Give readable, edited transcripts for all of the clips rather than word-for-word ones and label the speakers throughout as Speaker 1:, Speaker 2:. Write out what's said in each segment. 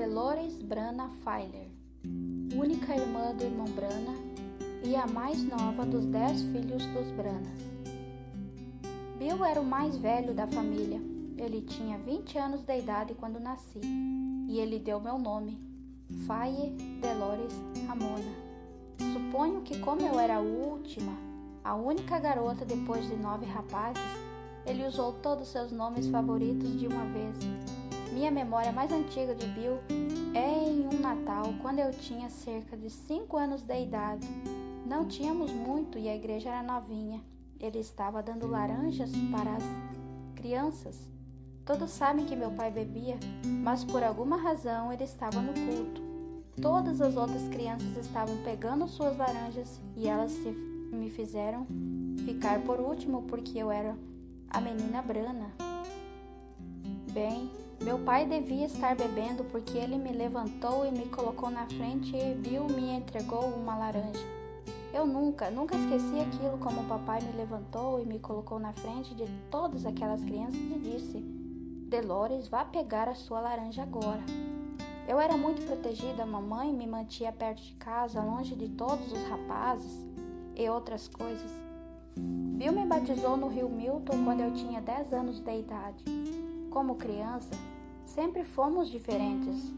Speaker 1: Dolores Brana Feiler, única irmã do irmão Brana e a mais nova dos 10 filhos dos Branas. Bill era o mais velho da família. Ele tinha 20 anos de idade quando nasci, e ele deu meu nome, Faye Dolores Ramona. Suponho que como eu era a única garota depois de 9 rapazes, ele usou todos seus nomes favoritos de uma vez. Minha memória mais antiga de Bill é em um Natal, quando eu tinha cerca de 5 anos de idade. Não tínhamos muito e a igreja era novinha. Ele estava dando laranjas para as crianças. Todos sabem que meu pai bebia, mas por alguma razão ele estava no culto. Todas as outras crianças estavam pegando suas laranjas e elas me fizeram ficar por último porque eu era a menina Brana. Bem, meu pai devia estar bebendo porque ele me levantou e me colocou na frente e Bill me entregou uma laranja. Eu nunca esqueci aquilo, como o papai me levantou e me colocou na frente de todas aquelas crianças e disse: Dolores, vá pegar a sua laranja agora. Eu era muito protegida, a mamãe me mantinha perto de casa, longe de todos os rapazes e outras coisas. Bill me batizou no rio Milton quando eu tinha 10 anos de idade. Como criança, sempre fomos diferentes.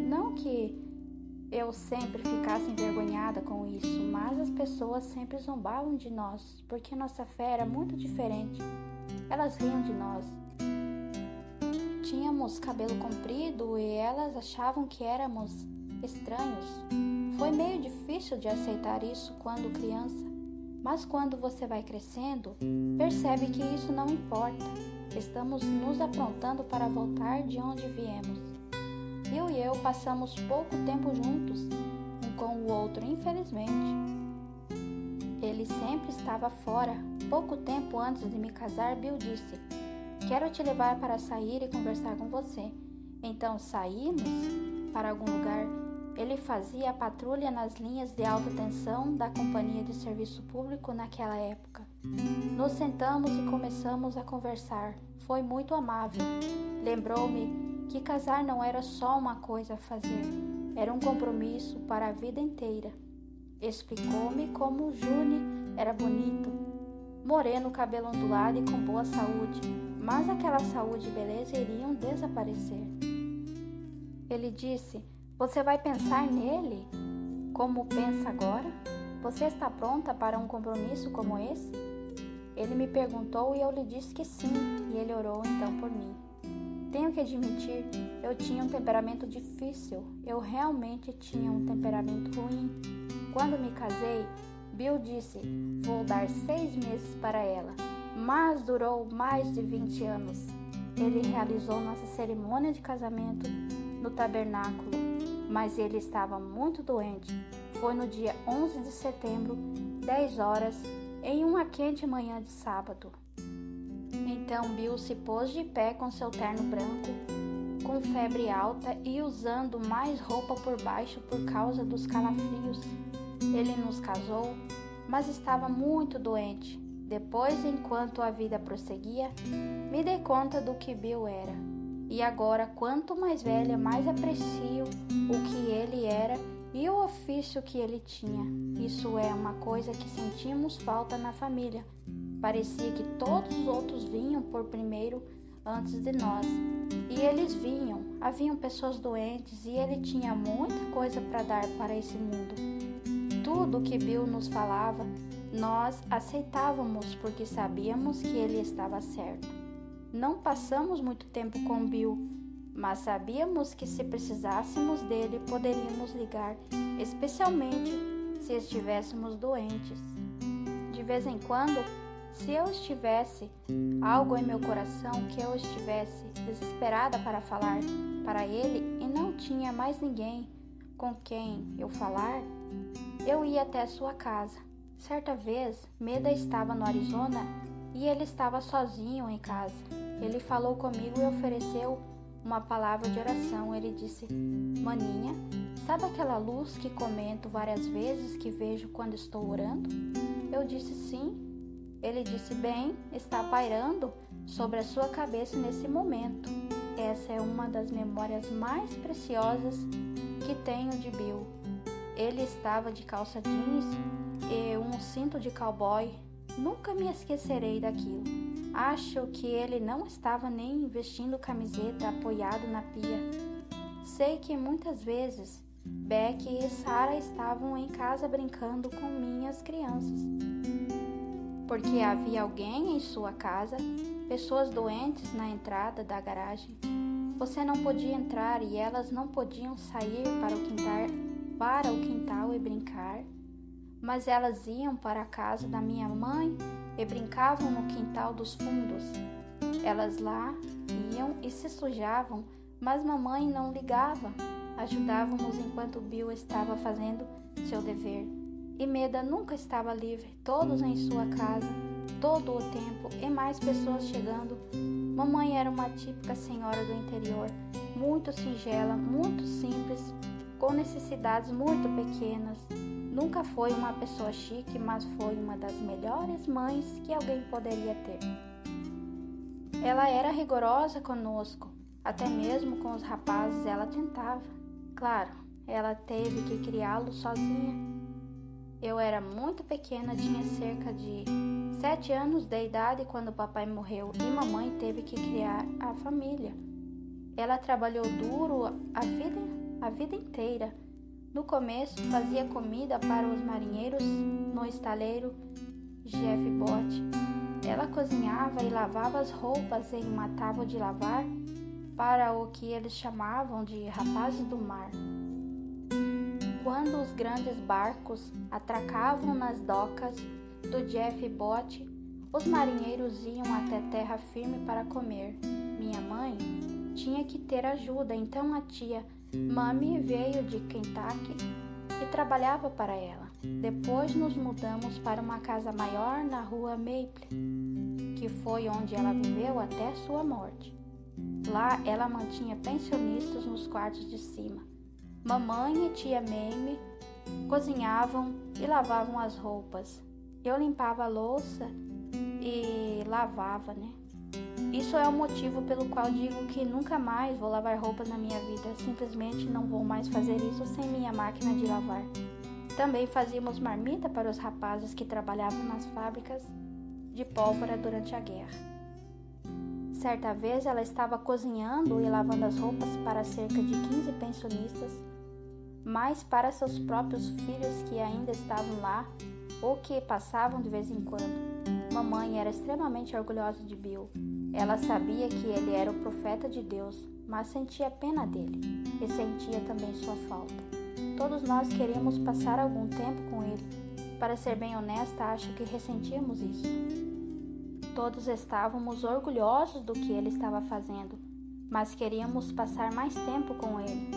Speaker 1: Não que eu sempre ficasse envergonhada com isso, mas as pessoas sempre zombavam de nós, porque nossa fé era muito diferente. Elas riam de nós. Tínhamos cabelo comprido e elas achavam que éramos estranhos. Foi meio difícil de aceitar isso quando criança, mas quando você vai crescendo, percebe que isso não importa. Estamos nos aprontando para voltar de onde viemos. Bill e eu passamos pouco tempo juntos, um com o outro, infelizmente. Ele sempre estava fora. Pouco tempo antes de me casar, Bill disse: Quero te levar para sair e conversar com você. Então saímos para algum lugar. Ele fazia a patrulha nas linhas de alta tensão da companhia de serviço público naquela época. Nos sentamos e começamos a conversar. Foi muito amável. Lembrou-me que casar não era só uma coisa a fazer, era um compromisso para a vida inteira. Explicou-me como June era bonito, moreno, cabelo ondulado e com boa saúde, mas aquela saúde e beleza iriam desaparecer. Ele disse: Você vai pensar nele como pensa agora? Você está pronta para um compromisso como esse? Ele me perguntou e eu lhe disse que sim, e ele orou então por mim. Tenho que admitir, eu tinha um temperamento difícil. Eu realmente tinha um temperamento ruim. Quando me casei, Bill disse: Vou dar 6 meses para ela, mas durou mais de 20 anos. Ele realizou nossa cerimônia de casamento no tabernáculo, mas ele estava muito doente. Foi no dia 11 de setembro, 10 horas, em uma quente manhã de sábado. Então Bill se pôs de pé com seu terno branco, com febre alta e usando mais roupa por baixo por causa dos calafrios. Ele nos casou, mas estava muito doente. Depois, enquanto a vida prosseguia, me dei conta do que Bill era. E agora, quanto mais velha, mais aprecio o que ele era e o ofício que ele tinha. Isso é uma coisa que sentimos falta na família. Parecia que todos os outros vinham por primeiro antes de nós. E eles vinham, haviam pessoas doentes e ele tinha muita coisa para dar para esse mundo. Tudo o que Bill nos falava, nós aceitávamos porque sabíamos que ele estava certo. Não passamos muito tempo com Bill, mas sabíamos que se precisássemos dele, poderíamos ligar, especialmente se estivéssemos doentes. De vez em quando, se eu estivesse algo em meu coração, que eu estivesse desesperada para falar para ele e não tinha mais ninguém com quem eu falar, eu ia até sua casa. Certa vez, Meda estava no Arizona e ele estava sozinho em casa. Ele falou comigo e ofereceu uma palavra de oração. Ele disse: Maninha, sabe aquela luz que comento várias vezes que vejo quando estou orando? Eu disse sim. Ele disse: Bem, está pairando sobre a sua cabeça nesse momento. essa é uma das memórias mais preciosas que tenho de Bill. Ele estava de calça jeans e um cinto de cowboy. Nunca me esquecerei daquilo. Acho que ele não estava nem vestindo camiseta apoiado na pia. Sei que muitas vezes Beck e Sarah estavam em casa brincando com minhas crianças. Porque havia alguém em sua casa, pessoas doentes na entrada da garagem. Você não podia entrar e elas não podiam sair para o quintal e brincar, mas elas iam para a casa da minha mãe e brincavam no quintal dos fundos. Elas lá iam e se sujavam, mas mamãe não ligava. Ajudávamos enquanto Bill estava fazendo seu dever. E Meda nunca estava livre, todos em sua casa, todo o tempo, e mais pessoas chegando. Mamãe era uma típica senhora do interior, muito singela, muito simples, com necessidades muito pequenas. Nunca foi uma pessoa chique, mas foi uma das melhores mães que alguém poderia ter. Ela era rigorosa conosco, até mesmo com os rapazes ela tentava. Claro, ela teve que criá-los sozinha. Eu era muito pequena, tinha cerca de 7 anos de idade quando papai morreu e mamãe teve que criar a família. Ela trabalhou duro a vida inteira. No começo, fazia comida para os marinheiros no estaleiro Jeff Bott. Ela cozinhava e lavava as roupas em uma tábua de lavar para o que eles chamavam de rapazes do mar. Quando os grandes barcos atracavam nas docas do Jeff Bott, os marinheiros iam até terra firme para comer. Minha mãe tinha que ter ajuda, então a tia Mami veio de Kentucky e trabalhava para ela. Depois nos mudamos para uma casa maior na rua Maple, que foi onde ela viveu até sua morte. Lá ela mantinha pensionistas nos quartos de cima. Mamãe e tia Mamie cozinhavam e lavavam as roupas. Eu limpava a louça e lavava, Isso é o motivo pelo qual digo que nunca mais vou lavar roupas na minha vida. Simplesmente não vou mais fazer isso sem minha máquina de lavar. Também fazíamos marmita para os rapazes que trabalhavam nas fábricas de pólvora durante a guerra. Certa vez ela estava cozinhando e lavando as roupas para cerca de 15 pensionistas, mas para seus próprios filhos que ainda estavam lá ou que passavam de vez em quando. Mamãe era extremamente orgulhosa de Bill. Ela sabia que ele era o profeta de Deus, mas sentia pena dele e sentia também sua falta. Todos nós queríamos passar algum tempo com ele. Para ser bem honesta, acho que ressentíamos isso. Todos estávamos orgulhosos do que ele estava fazendo, mas queríamos passar mais tempo com ele.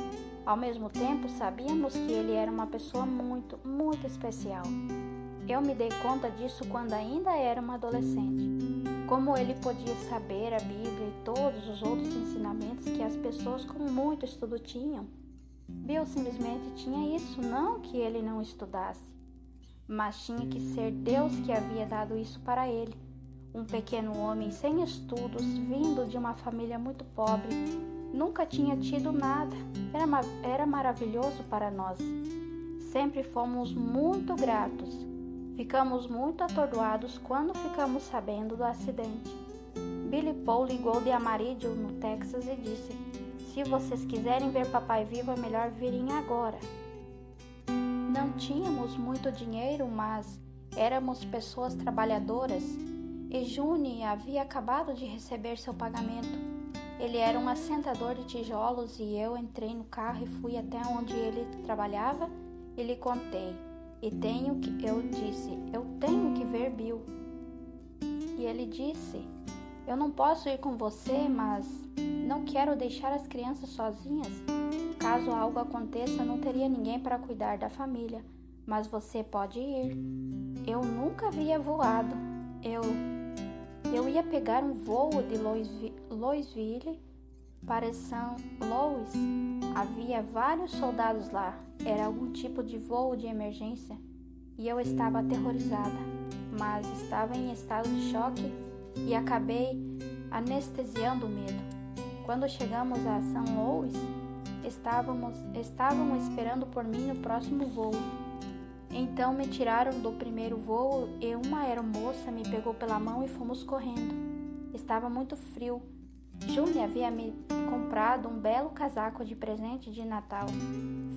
Speaker 1: Ao mesmo tempo, sabíamos que ele era uma pessoa muito, muito especial. Eu me dei conta disso quando ainda era uma adolescente. Como ele podia saber a Bíblia e todos os outros ensinamentos que as pessoas com muito estudo tinham. Bill simplesmente tinha isso, não que ele não estudasse, mas tinha que ser Deus que havia dado isso para ele. Um pequeno homem sem estudos, vindo de uma família muito pobre, nunca tinha tido nada. Era maravilhoso para nós. Sempre fomos muito gratos. Ficamos muito atordoados quando ficamos sabendo do acidente. Billy Paul ligou de Amarillo, no Texas, e disse: "Se vocês quiserem ver papai vivo, é melhor virem agora." Não tínhamos muito dinheiro, mas éramos pessoas trabalhadoras, e June havia acabado de receber seu pagamento. Ele era um assentador de tijolos e eu entrei no carro e fui até onde ele trabalhava e lhe contei. Eu disse, eu tenho que ver Bill. E ele disse, eu não posso ir com você, mas não quero deixar as crianças sozinhas. Caso algo aconteça, não teria ninguém para cuidar da família, mas você pode ir. Eu nunca havia voado. Eu ia pegar um voo de Louisville para São Louis. Havia vários soldados lá. Era algum tipo de voo de emergência e eu estava aterrorizada, mas estava em estado de choque e acabei anestesiando o medo. Quando chegamos a São Louis, estavam esperando por mim no próximo voo. Então me tiraram do primeiro voo e uma aeromoça me pegou pela mão e fomos correndo. Estava muito frio. Júlia havia me comprado um belo casaco de presente de Natal,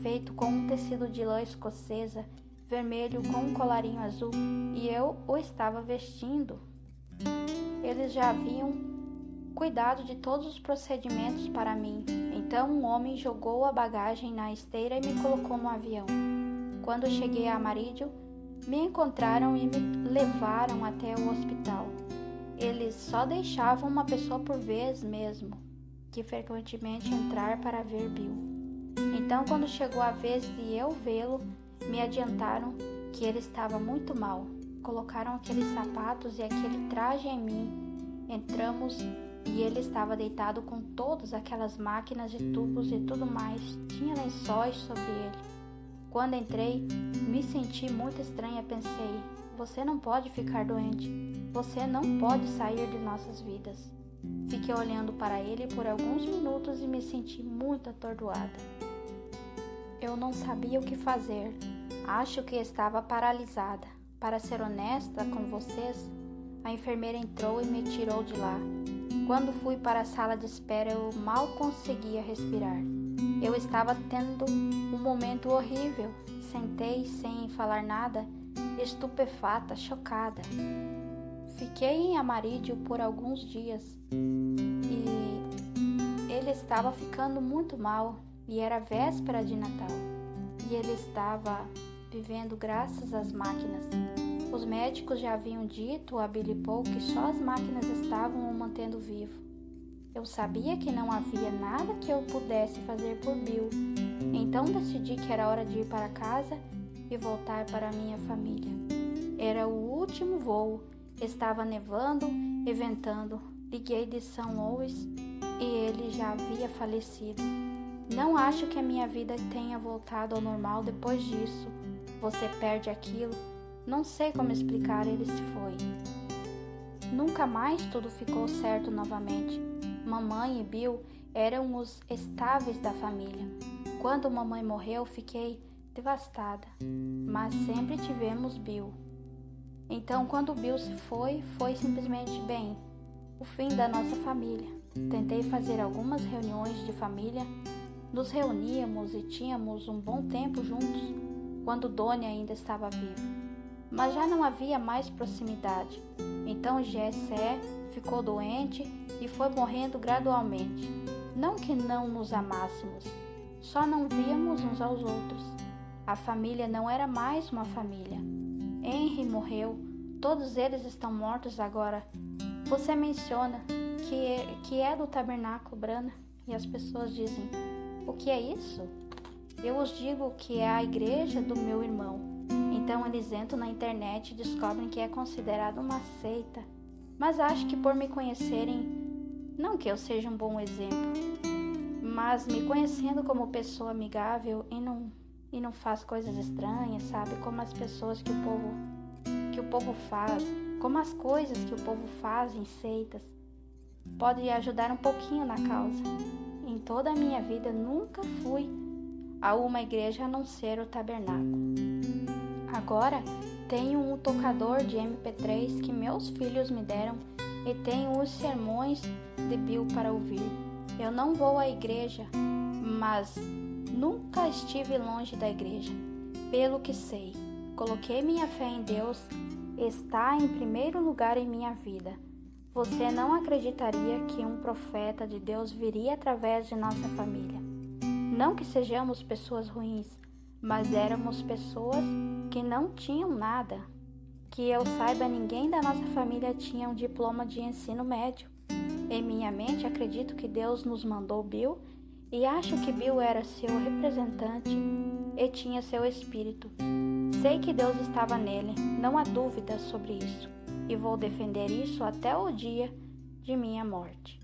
Speaker 1: feito com um tecido de lã escocesa, vermelho com um colarinho azul, e eu o estava vestindo. Eles já haviam cuidado de todos os procedimentos para mim. Então um homem jogou a bagagem na esteira e me colocou no avião. Quando cheguei a Amarillo, me encontraram e me levaram até o hospital. Eles só deixavam uma pessoa por vez mesmo, que frequentemente entrar para ver Bill. Então, quando chegou a vez de eu vê-lo, me adiantaram que ele estava muito mal. Colocaram aqueles sapatos e aquele traje em mim. Entramos e ele estava deitado com todas aquelas máquinas e tubos e tudo mais. Tinha lençóis sobre ele. Quando entrei, me senti muito estranha. Pensei, você não pode ficar doente. Você não pode sair de nossas vidas. Fiquei olhando para ele por alguns minutos e me senti muito atordoada. Eu não sabia o que fazer. Acho que estava paralisada. Para ser honesta com vocês, a enfermeira entrou e me tirou de lá. Quando fui para a sala de espera, eu mal conseguia respirar. Eu estava tendo um momento horrível. Sentei sem falar nada, estupefata, chocada. Fiquei em Amarillo por alguns dias e ele estava ficando muito mal e era véspera de Natal. E ele estava vivendo graças às máquinas. Os médicos já haviam dito a Billy Paul que só as máquinas estavam o mantendo vivo. Eu sabia que não havia nada que eu pudesse fazer por Bill, então decidi que era hora de ir para casa e voltar para a minha família. Era o último voo, estava nevando e ventando. Liguei de São Louis e ele já havia falecido. Não acho que a minha vida tenha voltado ao normal depois disso. Você perde aquilo. Não sei como explicar, ele se foi. Nunca mais tudo ficou certo novamente. Mamãe e Bill eram os estáveis da família. Quando mamãe morreu, fiquei devastada, mas sempre tivemos Bill. Então, quando Bill se foi, foi simplesmente bem, o fim da nossa família. Tentei fazer algumas reuniões de família, nos reuníamos e tínhamos um bom tempo juntos, quando Dona ainda estava viva. Mas já não havia mais proximidade. Então Jessé ficou doente e foi morrendo gradualmente. Não que não nos amássemos, só não víamos uns aos outros. A família não era mais uma família. Henry morreu, todos eles estão mortos agora. Você menciona que é do Tabernáculo, Branham, e as pessoas dizem, o que é isso? Eu os digo que é a igreja do meu irmão. Então eles entram na internet e descobrem que é considerado uma seita. Mas acho que por me conhecerem, não que eu seja um bom exemplo, mas me conhecendo como pessoa amigável e não faz coisas estranhas, sabe? Como as pessoas que o povo faz, como as coisas que o povo faz em seitas, pode ajudar um pouquinho na causa. Em toda a minha vida nunca fui a uma igreja a não ser o tabernáculo. Agora tenho um tocador de MP3 que meus filhos me deram e tenho os sermões de Bill para ouvir. Eu não vou à igreja, mas nunca estive longe da igreja. Pelo que sei, coloquei minha fé em Deus, está em primeiro lugar em minha vida. Você não acreditaria que um profeta de Deus viria através de nossa família. Não que sejamos pessoas ruins, mas éramos pessoas que não tinham nada. Que eu saiba, ninguém da nossa família tinha um diploma de ensino médio. Em minha mente, acredito que Deus nos mandou Bill e acho que Bill era seu representante e tinha seu espírito. Sei que Deus estava nele, não há dúvida sobre isso, e vou defender isso até o dia de minha morte.